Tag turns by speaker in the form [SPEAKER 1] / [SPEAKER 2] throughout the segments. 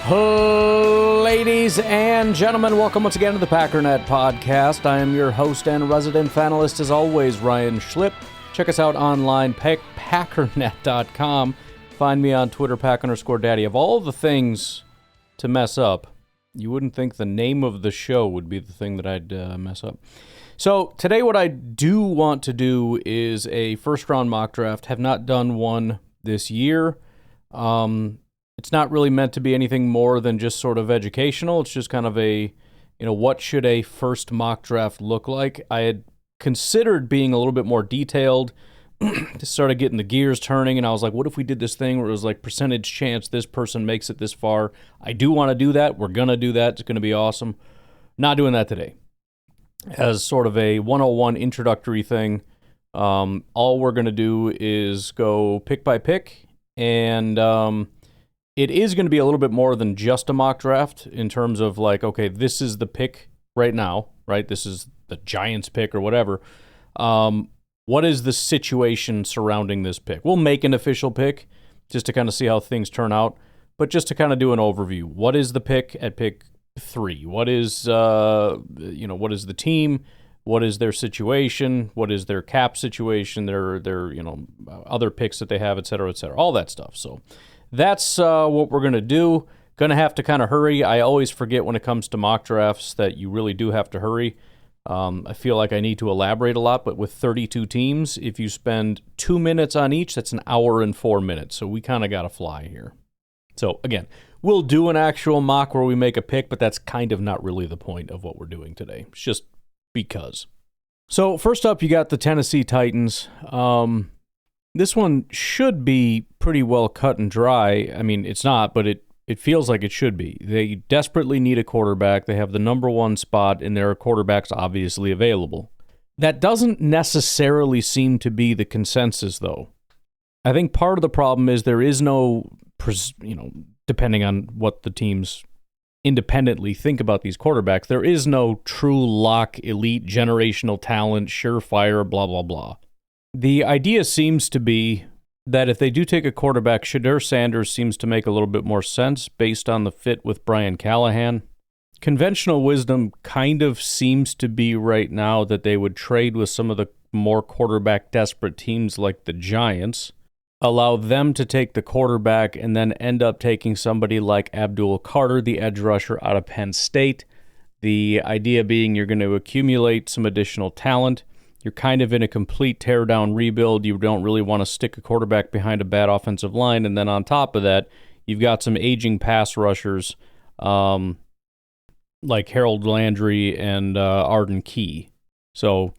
[SPEAKER 1] Ladies and gentlemen, welcome once again to the Packernet Podcast. I am your host and resident fanalist, as always, Ryan Schlip. Check us out online, packernet.com. Find me on Twitter, Pack_Daddy. Of all the things to mess up, you wouldn't think the name of the show would be the thing that I'd mess up. So today what I do want to do is a first-round mock draft. Have not done one this year. It's not really meant to be anything more than just sort of educational. It's just kind of a, what should a first mock draft look like? I had considered being a little bit more detailed to start getting the gears turning, and I was like, what if we did this thing where it was like percentage chance this person makes it this far? I do want to do that. We're going to do that. It's going to be awesome. Not doing that today. As sort of a 101 introductory thing, all we're going to do is go pick by pick, and it is going to be a little bit more than just a mock draft in terms of like, okay, this is the pick right now, right? This is the Giants pick or whatever. What is the situation surrounding this pick? We'll make an official pick just to kind of see how things turn out, but just to kind of do an overview. What is the pick at pick 3? What is, what is the team? What is their situation? What is their cap situation? Their other picks that they have, et cetera, all that stuff. So that's what we're going to do. Going to have to kind of hurry. I always forget when it comes to mock drafts that you really do have to hurry. I feel like I need to elaborate a lot, but with 32 teams, if you spend 2 minutes on each, that's an hour and 4 minutes. So we kind of got to fly here. So again, we'll do an actual mock where we make a pick, but that's kind of not really the point of what we're doing today. It's just because. So first up, you got the Tennessee Titans. This one should be pretty well cut and dry. I mean, it's not, but it feels like it should be. They desperately need a quarterback. They have the number one spot, and there are quarterbacks obviously available. That doesn't necessarily seem to be the consensus, though. I think part of the problem is there is no, depending on what the teams independently think about these quarterbacks, there is no true lock, elite, generational talent, surefire, blah, blah, blah. The idea seems to be that if they do take a quarterback, Shedeur Sanders seems to make a little bit more sense based on the fit with Brian Callahan. Conventional wisdom kind of seems to be right now that they would trade with some of the more quarterback-desperate teams like the Giants, allow them to take the quarterback, and then end up taking somebody like Abdul Carter, the edge rusher out of Penn State. The idea being you're going to accumulate some additional talent. You're kind of in a complete tear-down rebuild. You don't really want to stick a quarterback behind a bad offensive line. And then on top of that, you've got some aging pass rushers like Harold Landry and Arden Key. So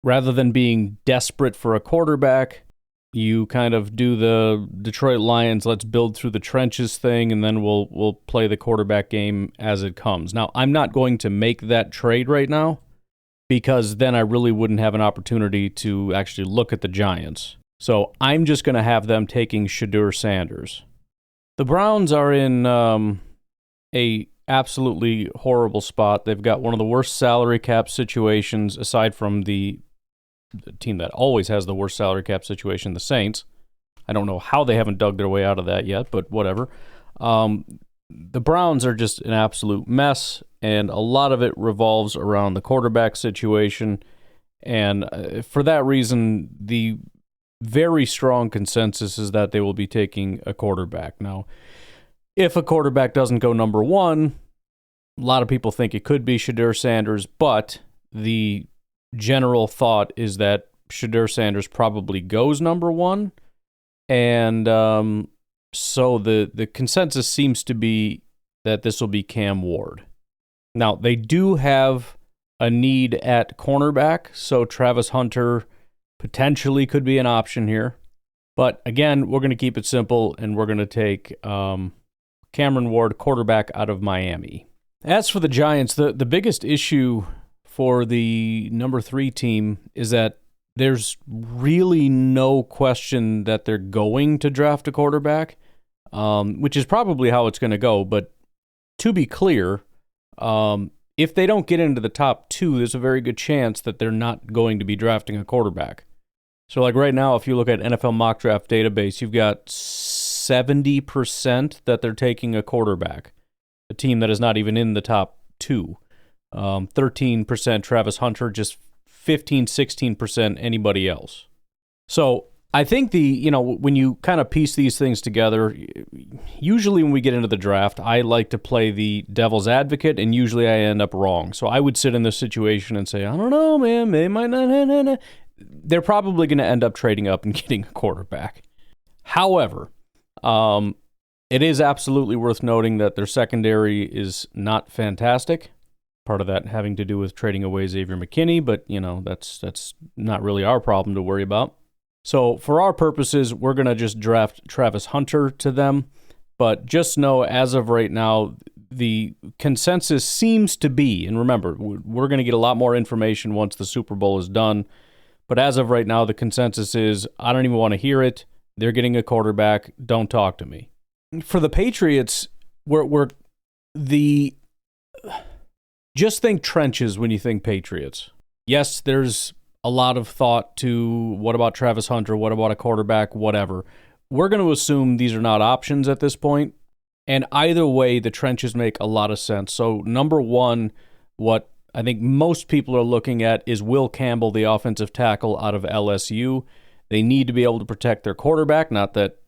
[SPEAKER 1] rather than being desperate for a quarterback, you kind of do the Detroit Lions, let's build through the trenches thing, and then we'll play the quarterback game as it comes. Now, I'm not going to make that trade right now, because then I really wouldn't have an opportunity to actually look at the Giants. So I'm just going to have them taking Shedeur Sanders. The Browns are in a absolutely horrible spot. They've got one of the worst salary cap situations, aside from the team that always has the worst salary cap situation, the Saints. I don't know how they haven't dug their way out of that yet, but whatever. The Browns are just an absolute mess, and a lot of it revolves around the quarterback situation. And for that reason, the very strong consensus is that they will be taking a quarterback. Now, if a quarterback doesn't go number one, a lot of people think it could be Shedeur Sanders, but the general thought is that Shedeur Sanders probably goes number one. And so the consensus seems to be that this will be Cam Ward. Now, they do have a need at cornerback, so Travis Hunter potentially could be an option here. But again, we're going to keep it simple, and we're going to take Cameron Ward, quarterback out of Miami. As for the Giants, the biggest issue for the number 3 team is that there's really no question that they're going to draft a quarterback, which is probably how it's going to go. But to be clear, if they don't get into the top 2, there's a very good chance that they're not going to be drafting a quarterback. So like right now, if you look at NFL mock draft database, you've got 70% that they're taking a quarterback. a team that is not even in the top 2. 13% Travis Hunter, just 15-16% anybody else. So I think when you kind of piece these things together, usually when we get into the draft, I like to play the devil's advocate, and usually I end up wrong. So I would sit in this situation and say, I don't know, man, they might not. They're probably going to end up trading up and getting a quarterback. However, it is absolutely worth noting that their secondary is not fantastic. Part of that having to do with trading away Xavier McKinney, but that's not really our problem to worry about. So for our purposes, we're going to just draft Travis Hunter to them. But just know, as of right now, the consensus seems to be, and remember, we're going to get a lot more information once the Super Bowl is done. But as of right now, the consensus is, I don't even want to hear it. They're getting a quarterback. Don't talk to me. For the Patriots, just think trenches when you think Patriots. Yes, there's a lot of thought to what about Travis Hunter, what about a quarterback, whatever. We're going to assume these are not options at this point, and either way, the trenches make a lot of sense. So number one, what I think most people are looking at is Will Campbell, the offensive tackle out of LSU. They need to be able to protect their quarterback, not that,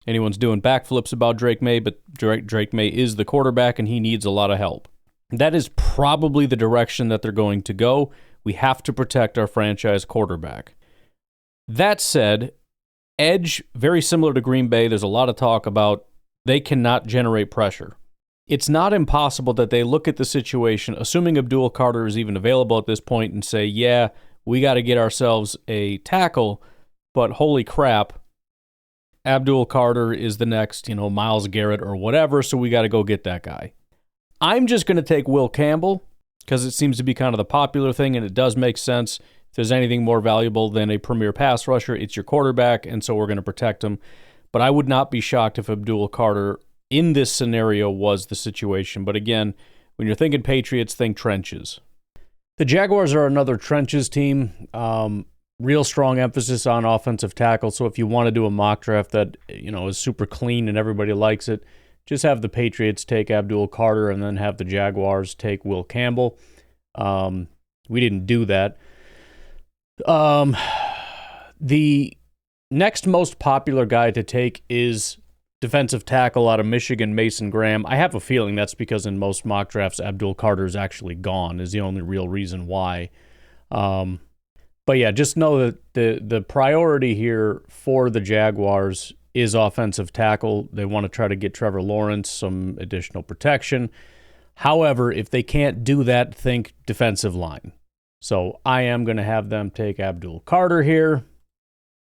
[SPEAKER 1] anyone's doing backflips about Drake May, but Drake May is the quarterback, and he needs a lot of help. That is probably the direction that they're going to go. We have to protect our franchise quarterback. That said, edge, very similar to Green Bay, there's a lot of talk about they cannot generate pressure. It's not impossible that they look at the situation, assuming Abdul Carter is even available at this point, and say, yeah, we got to get ourselves a tackle, but holy crap, Abdul Carter is the next, Myles Garrett or whatever, so we got to go get that guy. I'm just going to take Will Campbell because it seems to be kind of the popular thing, and it does make sense. If there's anything more valuable than a premier pass rusher, it's your quarterback, and so we're going to protect him. But I would not be shocked if Abdul Carter in this scenario was the situation. But again, when you're thinking Patriots, think trenches. The Jaguars are another trenches team. Real strong emphasis on offensive tackle. So if you want to do a mock draft that is super clean and everybody likes it, just have the Patriots take Abdul Carter and then have the Jaguars take Will Campbell. We didn't do that. The next most popular guy to take is defensive tackle out of Michigan, Mason Graham. I have a feeling that's because in most mock drafts, Abdul Carter is actually gone, is the only real reason why. But yeah, just know that the priority here for the Jaguars is offensive tackle. They want to try to get Trevor Lawrence some additional protection. However, if they can't do that, think defensive line. So I am going to have them take Abdul Carter here.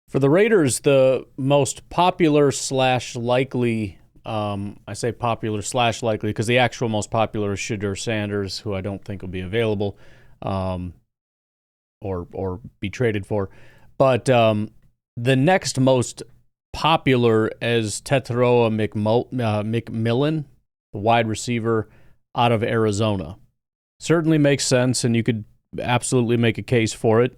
[SPEAKER 1] For the Raiders, the most popular / likely, I say popular / likely because the actual most popular is Shedeur Sanders, who I don't think will be available or be traded for. But the next most popular is Tetairoa McMillan, the wide receiver out of Arizona. Certainly makes sense, and you could absolutely make a case for it.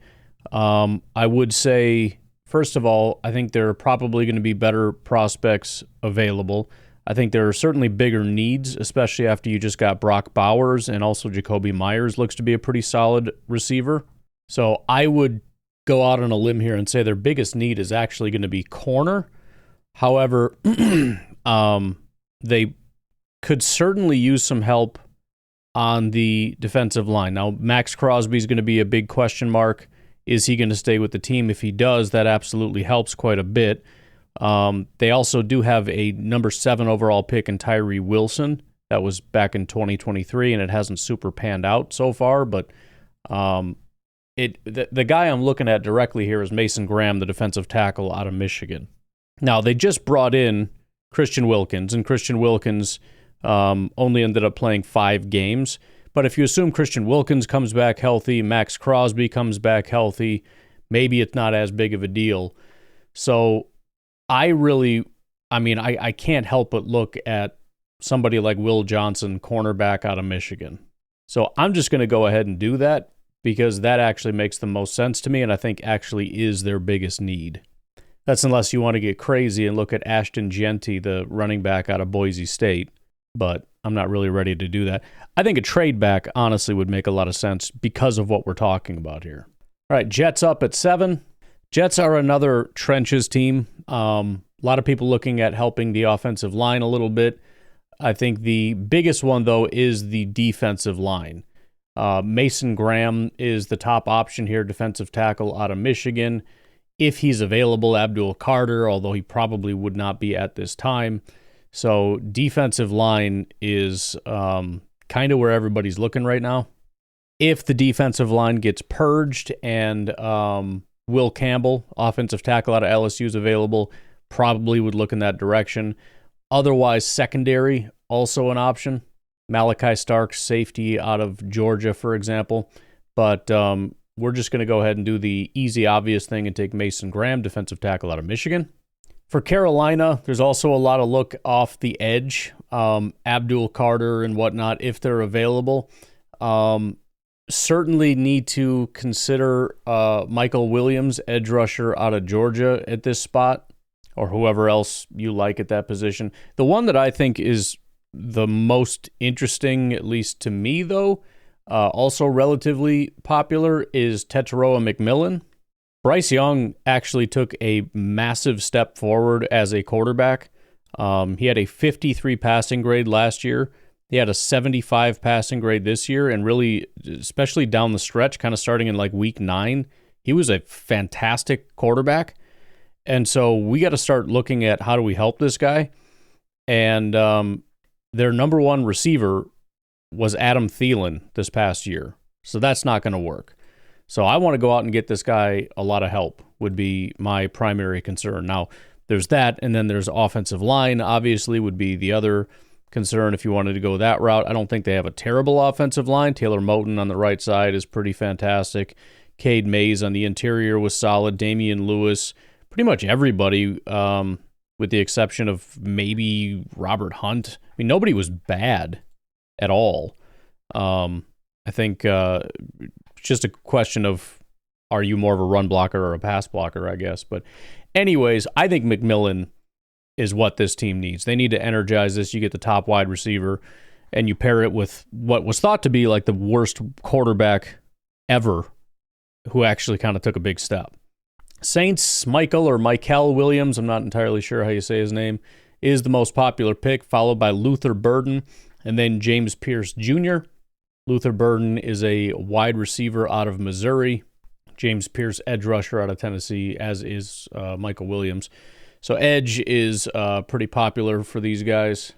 [SPEAKER 1] I would say, first of all, I think there are probably going to be better prospects available. I think there are certainly bigger needs, especially after you just got Brock Bowers, and also Jacoby Myers looks to be a pretty solid receiver. So I would go out on a limb here and say their biggest need is actually going to be corner. However, they could certainly use some help on the defensive line. Now, Max Crosby is going to be a big question mark. Is he going to stay with the team? If he does, that absolutely helps quite a bit. They also do have a number 7 overall pick in Tyree Wilson. That was back in 2023, and it hasn't super panned out so far. But the guy I'm looking at directly here is Mason Graham, the defensive tackle out of Michigan. Now, they just brought in Christian Wilkins, and Christian Wilkins only ended up playing 5 games. But if you assume Christian Wilkins comes back healthy, Max Crosby comes back healthy, maybe it's not as big of a deal. So I can't help but look at somebody like Will Johnson, cornerback out of Michigan. So I'm just going to go ahead and do that because that actually makes the most sense to me, and I think actually is their biggest need. That's unless you want to get crazy and look at Ashton Jeanty, the running back out of Boise State. But I'm not really ready to do that. I think a trade back, honestly, would make a lot of sense because of what we're talking about here. All right, Jets up at 7. Jets are another trenches team. A lot of people looking at helping the offensive line a little bit. I think the biggest one, though, is the defensive line. Mason Graham is the top option here, defensive tackle out of Michigan. If he's available, Abdul Carter, although he probably would not be at this time. So defensive line is kind of where everybody's looking right now. If the defensive line gets purged and Will Campbell, offensive tackle out of LSU, is available, probably would look in that direction. Otherwise, secondary, also an option. Malachi Starks, safety out of Georgia, for example. But we're just going to go ahead and do the easy, obvious thing and take Mason Graham, defensive tackle out of Michigan. For Carolina, there's also a lot of look off the edge. Abdul Carter and whatnot, if they're available. Certainly need to consider Michael Williams, edge rusher out of Georgia at this spot, or whoever else you like at that position. The one that I think is the most interesting, at least to me, though, also relatively popular, is Tetairoa McMillan. Bryce Young actually took a massive step forward as a quarterback. He had a 53 passing grade last year. He had a 75 passing grade this year, and really, especially down the stretch, kind of starting in like week 9, he was a fantastic quarterback. And so we got to start looking at how do we help this guy. And their number one receiver was Adam Thielen this past year. So that's not going to work. So I want to go out and get this guy a lot of help would be my primary concern. Now, there's that, and then there's offensive line, obviously, would be the other concern if you wanted to go that route. I don't think they have a terrible offensive line. Taylor Moton on the right side is pretty fantastic. Cade Mays on the interior was solid. Damian Lewis, pretty much everybody, with the exception of maybe Robert Hunt. I mean, nobody was bad at all. I think it's just a question of, are you more of a run blocker or a pass blocker, I guess. But anyways, I think McMillan is what this team needs. They need to energize this. You get the top wide receiver, and you pair it with what was thought to be like the worst quarterback ever, who actually kind of took a big step. Saints, Michael Williams, I'm not entirely sure how you say his name, is the most popular pick, followed by Luther Burden, and then James Pierce Jr. Luther Burden is a wide receiver out of Missouri. James Pierce, edge rusher out of Tennessee, as is Michael Williams. So edge is pretty popular for these guys.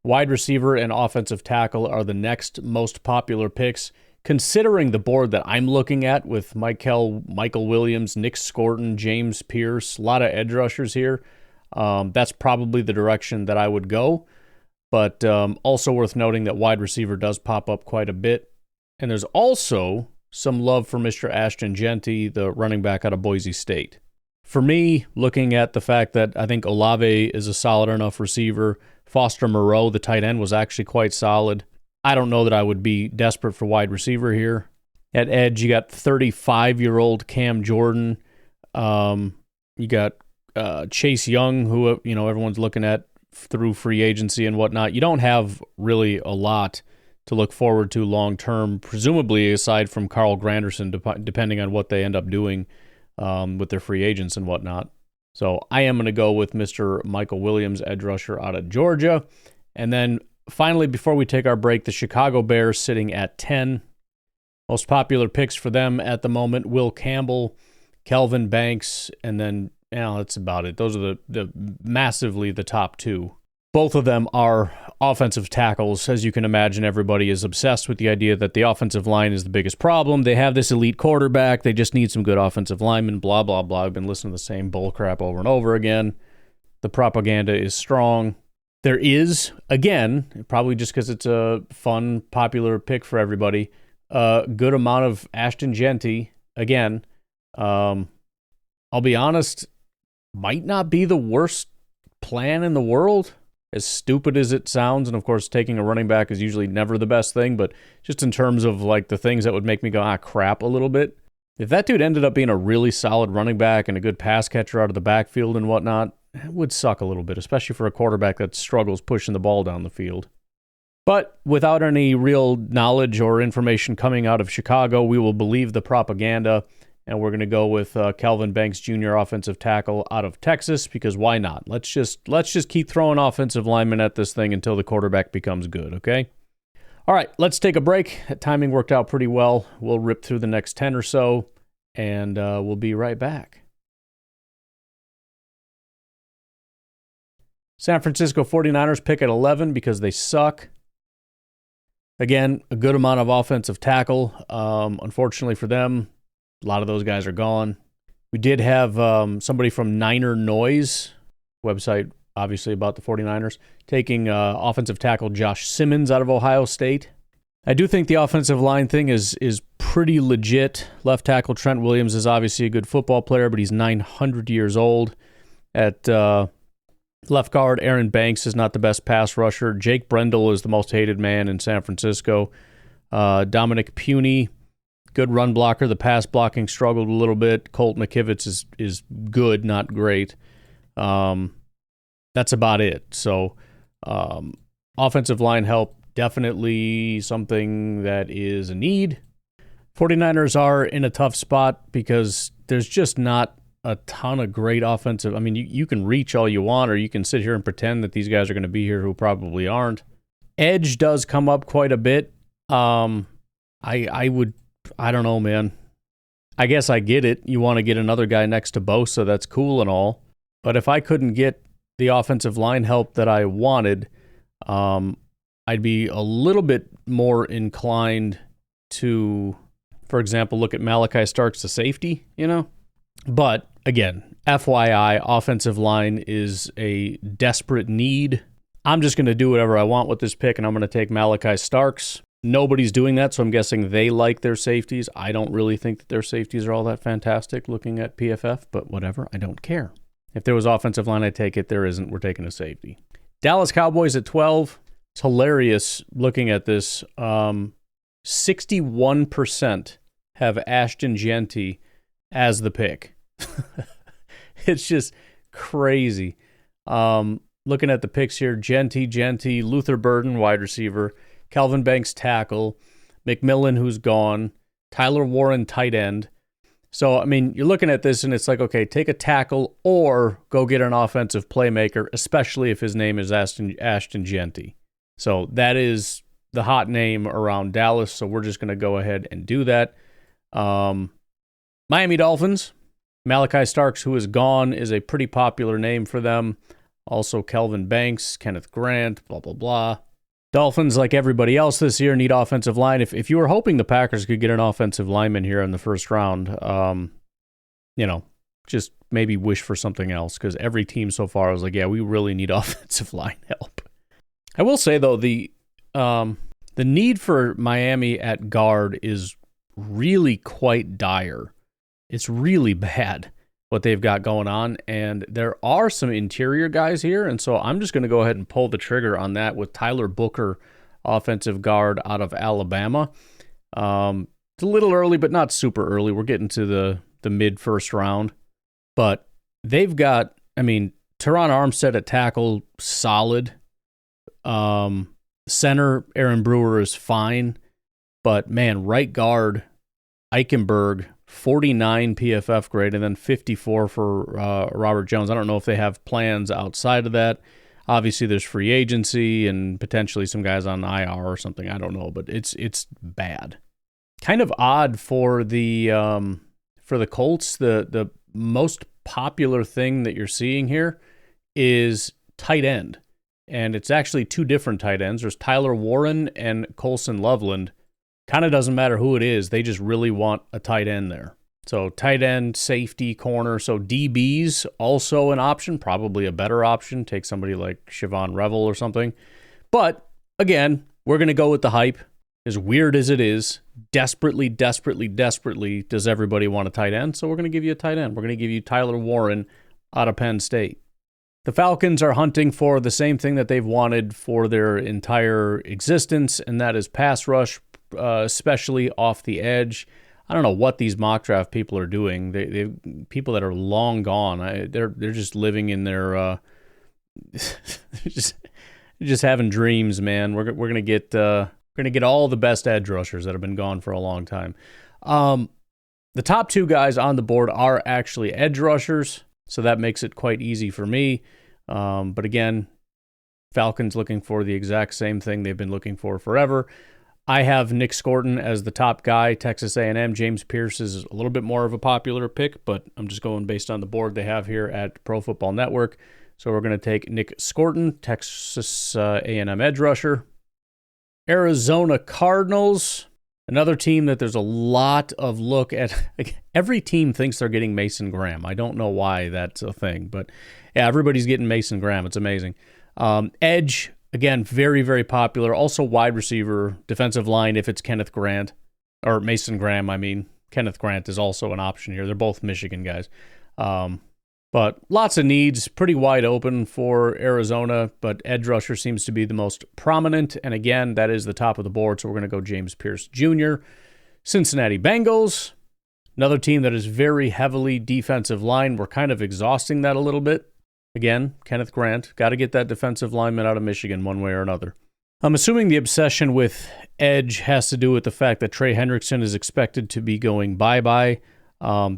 [SPEAKER 1] Wide receiver and offensive tackle are the next most popular picks. Considering the board that I'm looking at with Michael Williams, Nick Scorton, James Pierce, a lot of edge rushers here, that's probably the direction that I would go. But also worth noting that wide receiver does pop up quite a bit. And there's also some love for Mr. Ashton Jeanty, the running back out of Boise State. For me, looking at the fact that I think Olave is a solid enough receiver, Foster Moreau, the tight end, was actually quite solid. I don't know that I would be desperate for wide receiver here. At edge, you got 35-year-old Cam Jordan. You got Chase Young, who everyone's looking at through free agency and whatnot. You don't have really a lot to look forward to long-term, presumably aside from Carl Granderson, depending on what they end up doing with their free agents and whatnot. So I am going to go with Mr. Michael Williams, edge rusher out of Georgia. And then finally, before we take our break, the Chicago Bears sitting at 10. Most popular picks for them at the moment, Will Campbell, Kelvin Banks, and then that's about it. Those are the massively the top two. Both of them are offensive tackles. As you can imagine, everybody is obsessed with the idea that the offensive line is the biggest problem. They have this elite quarterback. They just need some good offensive linemen, blah, blah, blah. I've been listening to the same bull crap over and over again. The propaganda is strong. There is, again, probably just because it's a fun, popular pick for everybody, a good amount of Ashton Jeanty. Again, I'll be honest, might not be the worst plan in the world, as stupid as it sounds. And of course, taking a running back is usually never the best thing, but just in terms of like the things that would make me go, crap a little bit. If that dude ended up being a really solid running back and a good pass catcher out of the backfield and whatnot, it would suck a little bit, especially for a quarterback that struggles pushing the ball down the field. But without any real knowledge or information coming out of Chicago, we will believe the propaganda, and we're going to go with Kelvin Banks Jr., offensive tackle out of Texas, because why not? Let's just keep throwing offensive linemen at this thing until the quarterback becomes good, okay? All right, let's take a break. That timing worked out pretty well. We'll rip through the next 10 or so, and we'll be right back. San Francisco 49ers pick at 11 because they suck. Again, a good amount of offensive tackle. Unfortunately for them, a lot of those guys are gone. We did have somebody from Niner Noise, website obviously about the 49ers, taking offensive tackle Josh Simmons out of Ohio State. I do think the offensive line thing is pretty legit. Left tackle Trent Williams is obviously a good football player, but he's 900 years old. At left guard, Aaron Banks is not the best pass rusher. Jake Brendel is the most hated man in San Francisco. Dominic Puny, good run blocker. The pass blocking struggled a little bit. Colt McKivitz is good, not great. That's about it. So offensive line help, definitely something that is a need. 49ers are in a tough spot because there's just not a ton of great offensive. I mean, you can reach all you want, or you can sit here and pretend that these guys are going to be here who probably aren't. Edge does come up quite a bit. I don't know, man. I guess I get it. You want to get another guy next to Bosa, that's cool and all. But if I couldn't get the offensive line help that I wanted, I'd be a little bit more inclined to, for example, look at Malachi Starks, the safety, But, again, FYI, offensive line is a desperate need. I'm just going to do whatever I want with this pick, and I'm going to take Malachi Starks. Nobody's doing that, so I'm guessing they like their safeties. I don't really think that their safeties are all that fantastic looking at PFF, but whatever, I don't care. If there was offensive line, I'd take it. There isn't. We're taking a safety. Dallas Cowboys at 12. It's hilarious looking at this. 61% have Ashton Jeanty as the pick. It's just crazy. Looking at the picks here, Jeanty, Luther Burden, wide receiver, Kelvin Banks, tackle, McMillan, who's gone, Tyler Warren, tight end. So, I mean, you're looking at this and it's like, okay, take a tackle or go get an offensive playmaker, especially if his name is Ashton Jeanty. So that is the hot name around Dallas, so we're just going to go ahead and do that. Miami Dolphins, Malachi Starks, who is gone, is a pretty popular name for them. Also Kelvin Banks, Kenneth Grant, blah, blah, blah. Dolphins, like everybody else this year, need offensive line. If you were hoping the Packers could get an offensive lineman here in the first round, just maybe wish for something else, because every team so far was like, yeah, we really need offensive line help. I will say, though, the need for Miami at guard is really quite dire. It's really bad what they've got going on, and there are some interior guys here, and so I'm just going to go ahead and pull the trigger on that with Tyler Booker, offensive guard out of Alabama. It's a little early, but not super early. We're getting to the mid-first round, but they've got, Teron Armstead at tackle, solid. Center, Aaron Brewer is fine, but man, right guard, Eichenberg, 49 PFF grade, and then 54 for Robert Jones. I don't know if they have plans outside of that. Obviously, there's free agency and potentially some guys on IR or something. I don't know, but it's bad. Kind of odd for the Colts. The most popular thing that you're seeing here is tight end, and it's actually two different tight ends. There's Tyler Warren and Colson Loveland. Kind of doesn't matter who it is. They just really want a tight end there. So tight end, safety, corner. So DB's also an option, probably a better option. Take somebody like Siobhan Revel or something. But again, we're going to go with the hype. As weird as it is, desperately does everybody want a tight end. So we're going to give you a tight end. We're going to give you Tyler Warren out of Penn State. The Falcons are hunting for the same thing that they've wanted for their entire existence, and that is pass rush, especially off the edge. I don't know what these mock draft people are doing. They people that are long gone. They're just living in their Just having dreams, man. We're gonna get all the best edge rushers that have been gone for a long time. The top two guys on the board are actually edge rushers, so that makes it quite easy for me. But again, Falcons looking for the exact same thing they've been looking for forever. I have Nick Scorton as the top guy, Texas A&M. James Pierce is a little bit more of a popular pick, but I'm just going based on the board they have here at Pro Football Network. So we're going to take Nick Scorton, Texas A&M edge rusher. Arizona Cardinals, another team that there's a lot of look at. Every team thinks they're getting Mason Graham. I don't know why that's a thing, but yeah, everybody's getting Mason Graham. It's amazing. Edge, again, very, very popular. Also wide receiver, defensive line if it's Kenneth Grant, or Mason Graham, I mean. Kenneth Grant is also an option here. They're both Michigan guys. But lots of needs, pretty wide open for Arizona, but edge rusher seems to be the most prominent. And again, that is the top of the board, so we're going to go James Pierce Jr. Cincinnati Bengals, another team that is very heavily defensive line. We're kind of exhausting that a little bit. Again, Kenneth Grant, got to get that defensive lineman out of Michigan one way or another. I'm assuming the obsession with edge has to do with the fact that Trey Hendrickson is expected to be going bye-bye.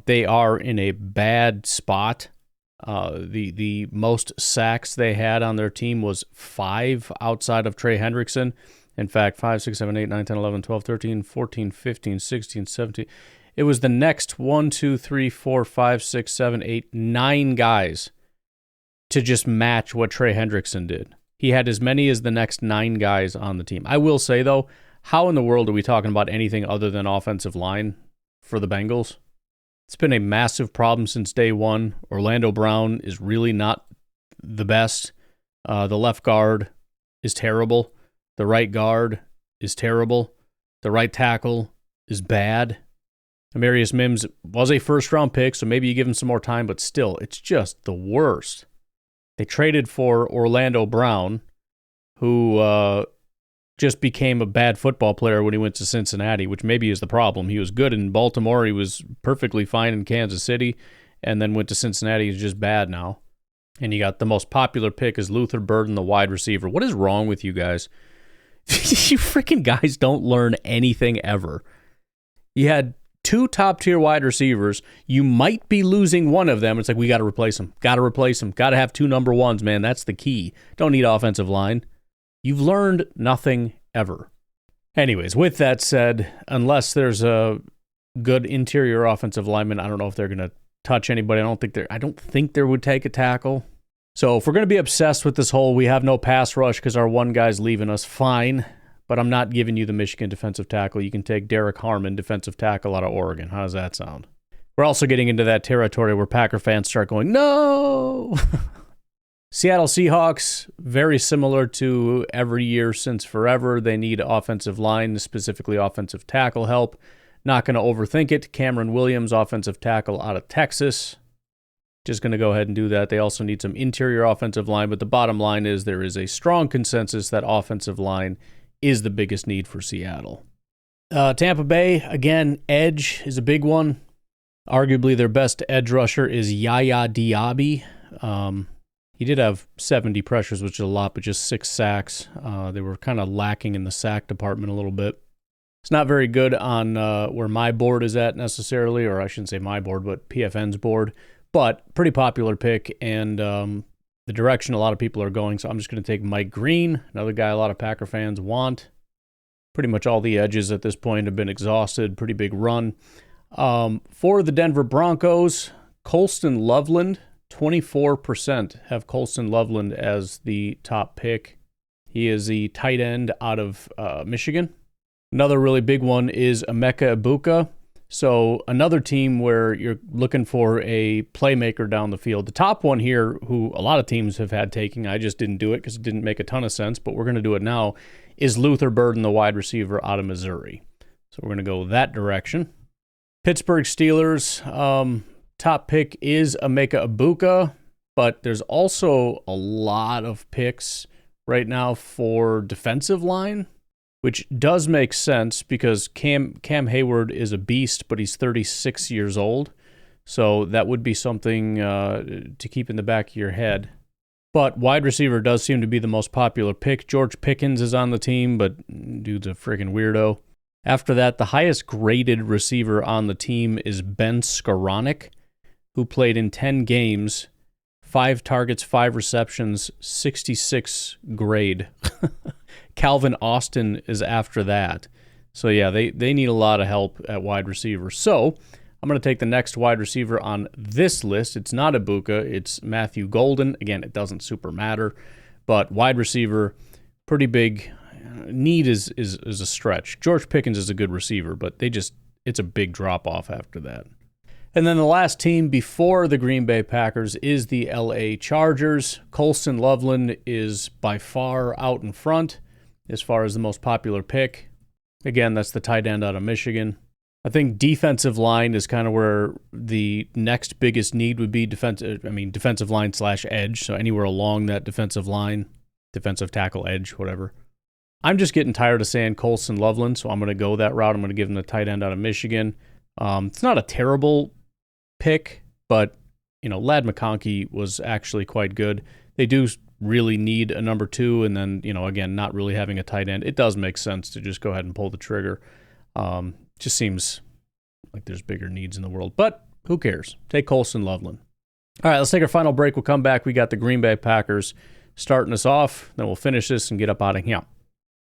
[SPEAKER 1] They are in a bad spot. The most sacks they had on their team was 5 outside of Trey Hendrickson. In fact, 5, 6, 7, 8, 9, 10, 11, 12, 13, 14, 15, 16, 17. It was the next 1, 2, 3, 4, 5, 6, 7, 8, 9 guys to just match what Trey Hendrickson did. He had as many as the next 9 guys on the team. I will say, though, how in the world are we talking about anything other than offensive line for the Bengals? It's been a massive problem since day one. Orlando Brown is really not the best. The left guard is terrible. The right guard is terrible. The right tackle is bad. Amarius Mims was a first-round pick, so maybe you give him some more time, but still, it's just the worst. They traded for Orlando Brown, who just became a bad football player when he went to Cincinnati, which maybe is the problem. He was good in Baltimore. He was perfectly fine in Kansas City, and then went to Cincinnati. He's just bad now. And you got the most popular pick is Luther Burden, the wide receiver. What is wrong with you guys? You freaking guys don't learn anything ever. You had 2 top-tier wide receivers. You might be losing one of them. It's like, we got to replace them. Got to replace them. Got to have 2 number ones, man. That's the key. Don't need offensive line. You've learned nothing ever. Anyways, with that said, unless there's a good interior offensive lineman, I don't know if they're going to touch anybody. I don't think they would take a tackle. So if we're going to be obsessed with this whole we have no pass rush because our one guy's leaving us, fine. But I'm not giving you the Michigan defensive tackle. You can take Derek Harmon, defensive tackle out of Oregon. How does that sound? We're also getting into that territory where Packer fans start going, no! Seattle Seahawks, very similar to every year since forever. They need offensive line, specifically offensive tackle help. Not going to overthink it. Cameron Williams, offensive tackle out of Texas. Just going to go ahead and do that. They also need some interior offensive line, but the bottom line is there is a strong consensus that offensive line is the biggest need for Seattle. Tampa Bay, again, edge is a big one. Arguably their best edge rusher is Yaya Diaby. He did have 70 pressures, which is a lot, but just 6 sacks. They were kind of lacking in the sack department a little bit. It's not very good on where my board is at necessarily, or I shouldn't say my board, but PFN's board. But pretty popular pick, and the direction a lot of people are going. So I'm just going to take Mike Green, another guy a lot of Packer fans want. Pretty much all the edges at this point have been exhausted. Pretty big run. For the Denver Broncos, Colston Loveland, 24% have Colston Loveland as the top pick. He is the tight end out of Michigan. Another really big one is Emeka Egbuka. So another team where you're looking for a playmaker down the field. The top one here, who a lot of teams have had taking, I just didn't do it because it didn't make a ton of sense, but we're going to do it now, is Luther Burden, the wide receiver out of Missouri. So we're going to go that direction. Pittsburgh Steelers, top pick is Emeka Egbuka, but there's also a lot of picks right now for defensive line, which does make sense because Cam Hayward is a beast, but he's 36 years old. So that would be something to keep in the back of your head. But wide receiver does seem to be the most popular pick. George Pickens is on the team, but dude's a freaking weirdo. After that, the highest graded receiver on the team is Ben Skoranek, who played in 10 games, 5 targets, 5 receptions, 66 grade. Calvin Austin is after that. So yeah, they need a lot of help at wide receiver. So I'm going to take the next wide receiver on this list. It's not Ibuka, it's Matthew Golden. Again, it doesn't super matter, but wide receiver, pretty big. Need is a stretch. George Pickens is a good receiver, but it's a big drop-off after that. And then the last team before the Green Bay Packers is the LA Chargers. Colston Loveland is by far out in front as far as the most popular pick. Again, that's the tight end out of Michigan. I think defensive line is kind of where the next biggest need would be defensive line / edge. So anywhere along that defensive line, defensive tackle, edge, whatever. I'm just getting tired of saying Colston Loveland, so I'm going to go that route. I'm going to give him the tight end out of Michigan. It's not a terrible pick, but Ladd McConkey was actually quite good. They do really need a number 2, and then again, not really having a tight end, it does make sense to just go ahead and pull the trigger. Just seems like there's bigger needs in the world, but who cares? Take Colston Loveland. All right, let's take our final break. We'll come back. We got the Green Bay Packers starting us off. Then we'll finish this and get up out of here.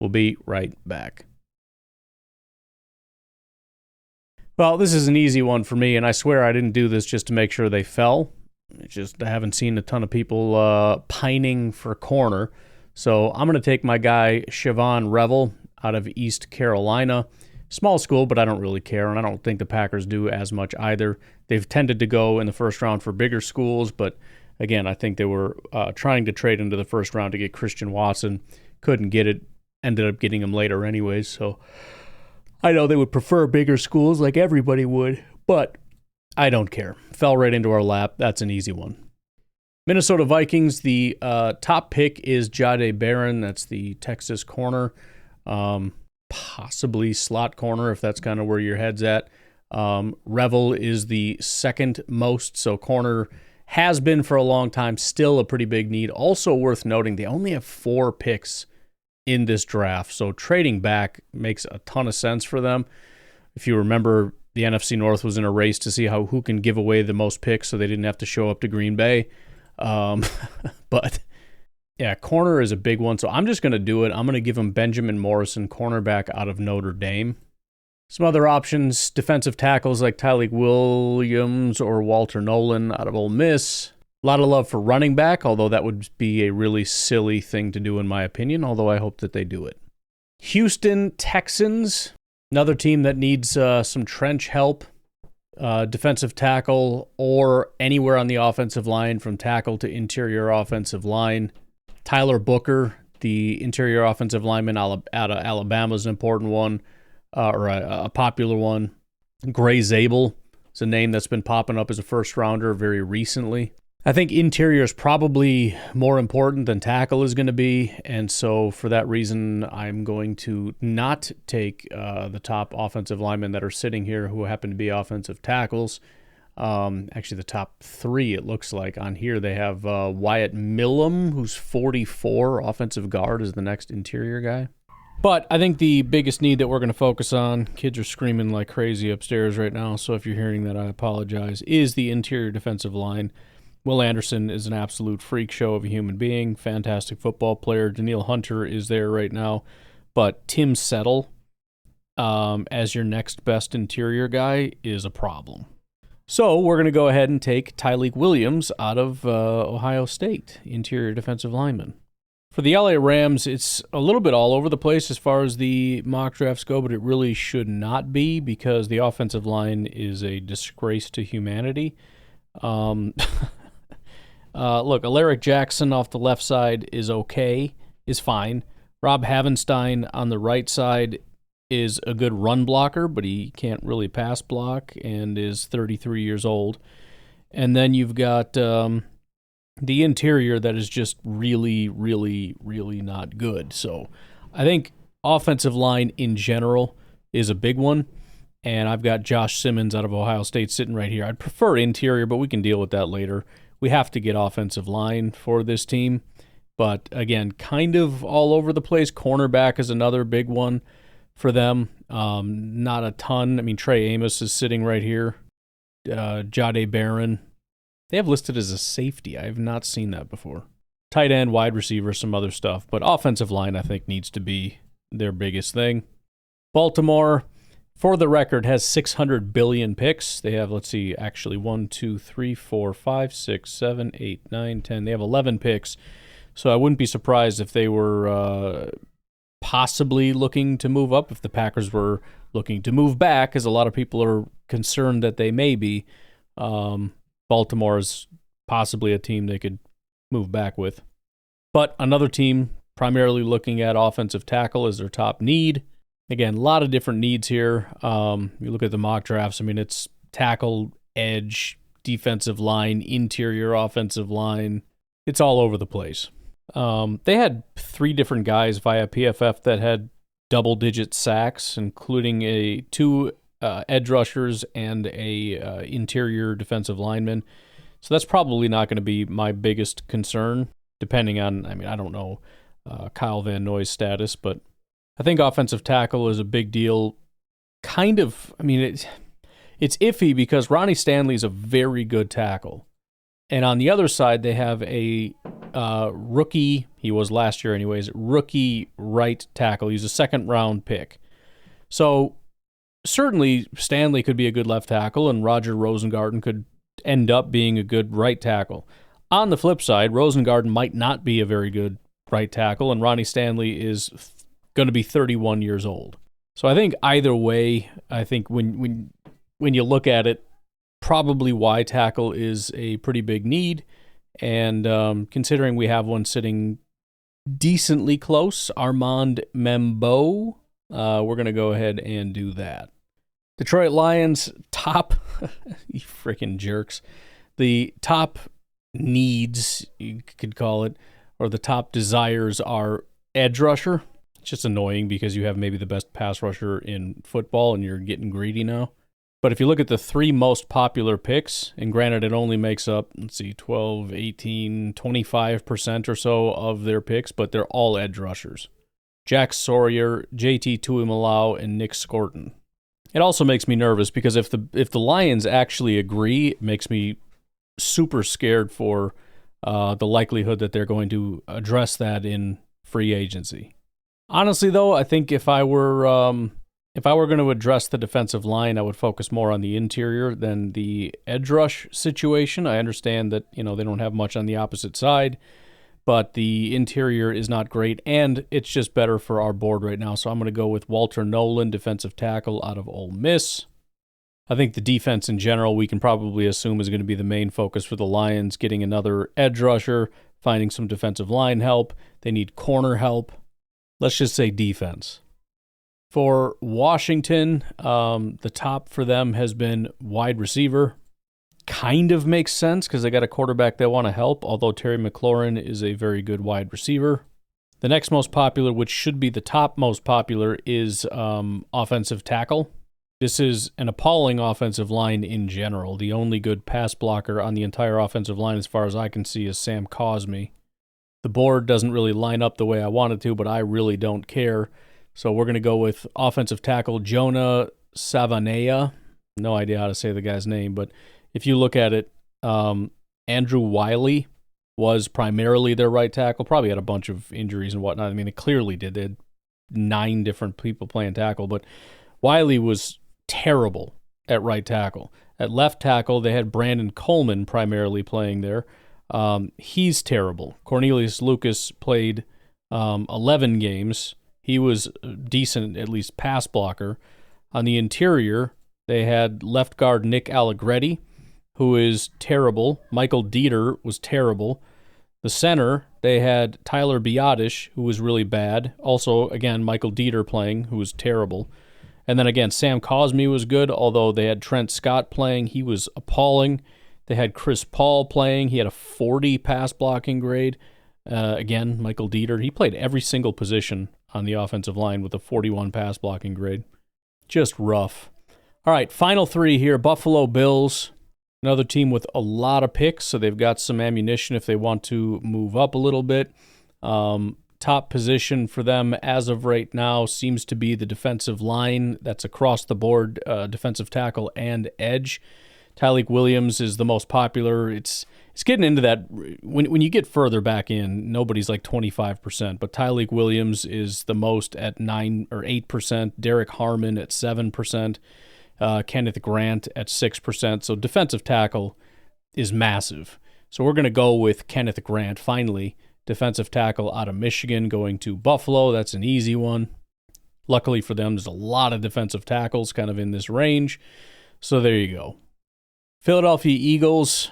[SPEAKER 1] We'll be right back. Well, this is an easy one for me, and I swear I didn't do this just to make sure they fell. I haven't seen a ton of people pining for corner. So I'm going to take my guy, Siobhan Revel, out of East Carolina. Small school, but I don't really care, and I don't think the Packers do as much either. They've tended to go in the first round for bigger schools, but again, I think they were trying to trade into the first round to get Christian Watson. Couldn't get it. Ended up getting him later anyways, so I know they would prefer bigger schools like everybody would, but I don't care. Fell right into our lap. That's an easy one. Minnesota Vikings, the top pick is Jahdae Barron. That's the Texas corner. Possibly slot corner if that's kind of where your head's at. Revel is the second most, so corner has been for a long time, still a pretty big need. Also worth noting, they only have 4 picks in this draft, so trading back makes a ton of sense for them. If you remember, the NFC North was in a race to see who can give away the most picks so they didn't have to show up to Green Bay. But yeah, corner is a big one, so I'm just going to do it. I'm going to give him Benjamin Morrison, cornerback out of Notre Dame. Some other options, defensive tackles like Tyleik Williams or Walter Nolan out of Ole Miss. A lot of love for running back, although that would be a really silly thing to do in my opinion, although I hope that they do it. Houston Texans, another team that needs some trench help, defensive tackle or anywhere on the offensive line from tackle to interior offensive line. Tyler Booker, the interior offensive lineman out of Alabama, is an important one, or a popular one. Gray Zabel is a name that's been popping up as a first rounder very recently. I think interior is probably more important than tackle is going to be, and so for that reason, I'm going to not take the top offensive linemen that are sitting here who happen to be offensive tackles. Actually, the top 3, it looks like. On here, they have Wyatt Millam, who's 44, offensive guard, is the next interior guy. But I think the biggest need that we're going to focus on, kids are screaming like crazy upstairs right now, so if you're hearing that, I apologize, is the interior defensive line. Will Anderson is an absolute freak show of a human being, fantastic football player. Danielle Hunter is there right now, but Tim Settle as your next best interior guy is a problem. So we're going to go ahead and take Tyleik Williams out of Ohio State, interior defensive lineman. For the LA Rams, it's a little bit all over the place as far as the mock drafts go, but it really should not be because the offensive line is a disgrace to humanity. Look, Alaric Jackson off the left side is fine. Rob Havenstein on the right side is a good run blocker, but he can't really pass block and is 33 years old. And then you've got the interior that is just really, really, really not good. So I think offensive line in general is a big one. And I've got Josh Simmons out of Ohio State sitting right here. I'd prefer interior, but we can deal with that later. We have to get offensive line for this team. But again, kind of all over the place. Cornerback is another big one for them. Not a ton. I mean, Trey Amos is sitting right here. Jahdae Barron. They have listed as a safety. I have not seen that before. Tight end, wide receiver, some other stuff. But offensive line, I think, needs to be their biggest thing. Baltimore, for the record, has 600 billion picks. They have, let's see, actually 1, 2, 3, 4, 5, 6, 7, 8, 9, 10. They have 11 picks. So I wouldn't be surprised if they were possibly looking to move up, if the Packers were looking to move back, as a lot of people are concerned that they may be. Baltimore is possibly a team they could move back with. But another team primarily looking at offensive tackle as their top need. Again, a lot of different needs here. You look at the mock drafts, I mean, it's tackle, edge, defensive line, interior offensive line. It's all over the place. They had 3 different guys via PFF that had double-digit sacks, including 2 edge rushers and a interior defensive lineman. So that's probably not going to be my biggest concern, depending on, I mean, I don't know Kyle Van Noy's status, but I think offensive tackle is a big deal. Kind of, I mean, it's iffy because Ronnie Stanley is a very good tackle. And on the other side, they have a rookie, he was last year anyways, rookie right tackle. He's a second-round pick. So certainly Stanley could be a good left tackle, and Roger Rosengarten could end up being a good right tackle. On the flip side, Rosengarten might not be a very good right tackle, and Ronnie Stanley is going to be 31 years old. So I think either way, I think when you look at it, probably Y tackle is a pretty big need. And considering we have one sitting decently close, Armand Membo, we're going to go ahead and do that. Detroit Lions top, you freaking jerks, the top needs, you could call it, or the top desires are edge rusher. It's just annoying because you have maybe the best pass rusher in football and you're getting greedy now. But if you look at the 3 most popular picks, and granted it only makes up, 12, 18, 25% or so of their picks, but they're all edge rushers. Jack Sawyer, JT Tuimoloau, and Nick Scorton. It also makes me nervous because if the Lions actually agree, it makes me super scared for the likelihood that they're going to address that in free agency. Honestly, though, I think if I were going to address the defensive line, I would focus more on the interior than the edge rush situation. I understand that, they don't have much on the opposite side, but the interior is not great, and it's just better for our board right now. So I'm going to go with Walter Nolan, defensive tackle out of Ole Miss. I think the defense in general, we can probably assume is going to be the main focus for the Lions, getting another edge rusher, finding some defensive line help. They need corner help. Let's just say defense. For Washington, the top for them has been wide receiver. Kind of makes sense because they got a quarterback they want to help, although Terry McLaurin is a very good wide receiver. The next most popular, which should be the top most popular, is offensive tackle. This is an appalling offensive line in general. The only good pass blocker on the entire offensive line, as far as I can see, is Sam Cosmi. The board doesn't really line up the way I want it to, but I really don't care. So we're going to go with offensive tackle Jonah Savanea. No idea how to say the guy's name, but if you look at it, Andrew Wiley was primarily their right tackle. Probably had a bunch of injuries and whatnot. I mean, it clearly did. They had 9 different people playing tackle, but Wiley was terrible at right tackle. At left tackle, they had Brandon Coleman primarily playing there. He's terrible. Cornelius Lucas played 11 games. He was decent, at least pass blocker. On the interior, they had left guard Nick Allegretti, who is terrible. Michael Dieter was terrible. The center, they had Tyler Biadasz, who was really bad. Also, again, Michael Dieter playing, who was terrible. And then again, Sam Cosmi was good, although they had Trent Scott playing. He was appalling. They had Chris Paul playing. He had a 40 pass blocking grade. Again, Michael Dieter, he played every single position on the offensive line with a 41 pass blocking grade. Just rough. All right, final 3 here. Buffalo Bills. Another team with a lot of picks, so they've got some ammunition if they want to move up a little bit. Top position for them as of right now seems to be the defensive line. That's across the board, defensive tackle and edge. Tyleik Williams is the most popular. It's getting into that. When you get further back in, nobody's like 25%, but Tyleik Williams is the most at 9 or 8%. Derek Harmon at 7%. Kenneth Grant at 6%. So defensive tackle is massive. So we're going to go with Kenneth Grant, finally. Defensive tackle out of Michigan going to Buffalo. That's an easy one. Luckily for them, there's a lot of defensive tackles kind of in this range. So there you go. Philadelphia Eagles,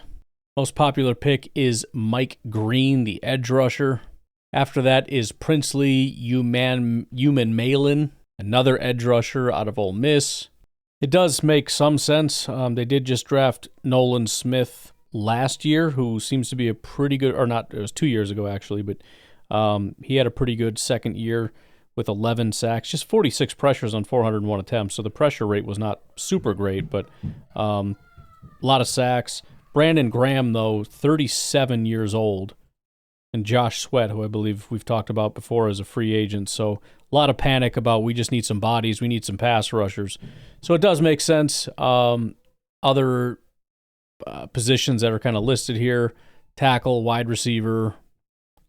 [SPEAKER 1] most popular pick is Mike Green, the edge rusher. After that is Princely Umanmielen, another edge rusher out of Ole Miss. It does make some sense. They did just draft Nolan Smith last year, who seems to be a pretty good, or not, it was 2 years ago actually, but he had a pretty good second year with 11 sacks, just 46 pressures on 401 attempts. So the pressure rate was not super great, but a lot of sacks. Brandon Graham, though, 37 years old. And Josh Sweat, who I believe we've talked about before, as a free agent. So a lot of panic about we just need some bodies, we need some pass rushers. So it does make sense. Other positions that are kind of listed here, tackle, wide receiver,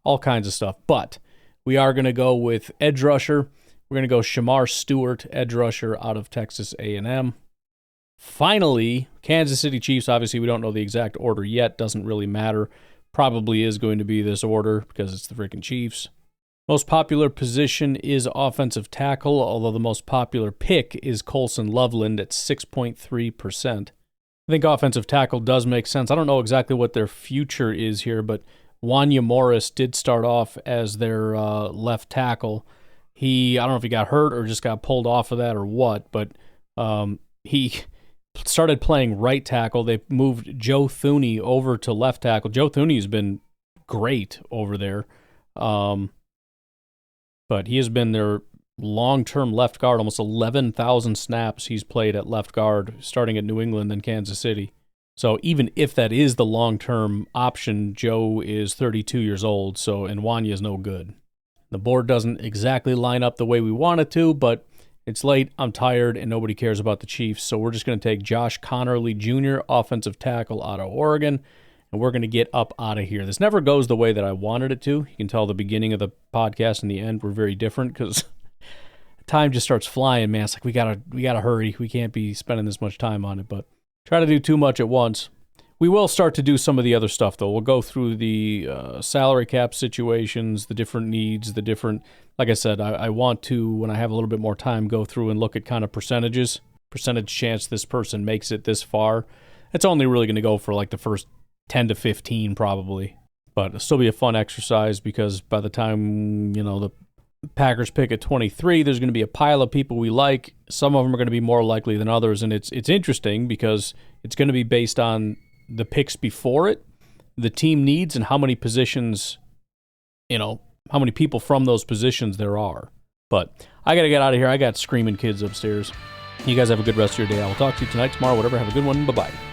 [SPEAKER 1] all kinds of stuff. But we are going to go with edge rusher. We're going to go Shamar Stewart, edge rusher out of Texas A&M. Finally, Kansas City Chiefs. Obviously, we don't know the exact order yet. Doesn't really matter. Probably is going to be this order because it's the freaking Chiefs. Most popular position is offensive tackle, although the most popular pick is Colson Loveland at 6.3%. I think offensive tackle does make sense. I don't know exactly what their future is here, but Wanya Morris did start off as their left tackle. I don't know if he got hurt or just got pulled off of that or what, but he started playing right tackle. They moved Joe Thuney over to left tackle. Joe Thuney has been great over there, but he has been their long-term left guard. Almost 11,000 snaps he's played at left guard, starting at New England and Kansas City. So even if that is the long-term option, Joe is 32 years old, and Wanya is no good. The board doesn't exactly line up the way we want it to, but it's late, I'm tired, and nobody cares about the Chiefs, so we're just going to take Josh Connerly Jr., offensive tackle out of Oregon, and we're going to get up out of here. This never goes the way that I wanted it to. You can tell the beginning of the podcast and the end were very different because time just starts flying, man. It's like we gotta hurry. We can't be spending this much time on it, but try to do too much at once. We will start to do some of the other stuff, though. We'll go through the salary cap situations, the different needs, like I said, I want to, when I have a little bit more time, go through and look at kind of percentage chance this person makes it this far. It's only really going to go for like the first 10 to 15 probably, but it'll still be a fun exercise because by the time, the Packers pick at 23, there's going to be a pile of people we like. Some of them are going to be more likely than others, and it's interesting because it's going to be based on the picks before it, the team needs, and how many positions, how many people from those positions there are. But I got to get out of here. I got screaming kids upstairs. You guys have a good rest of your day. I will talk to you tonight, tomorrow, whatever. Have a good one. Bye-bye.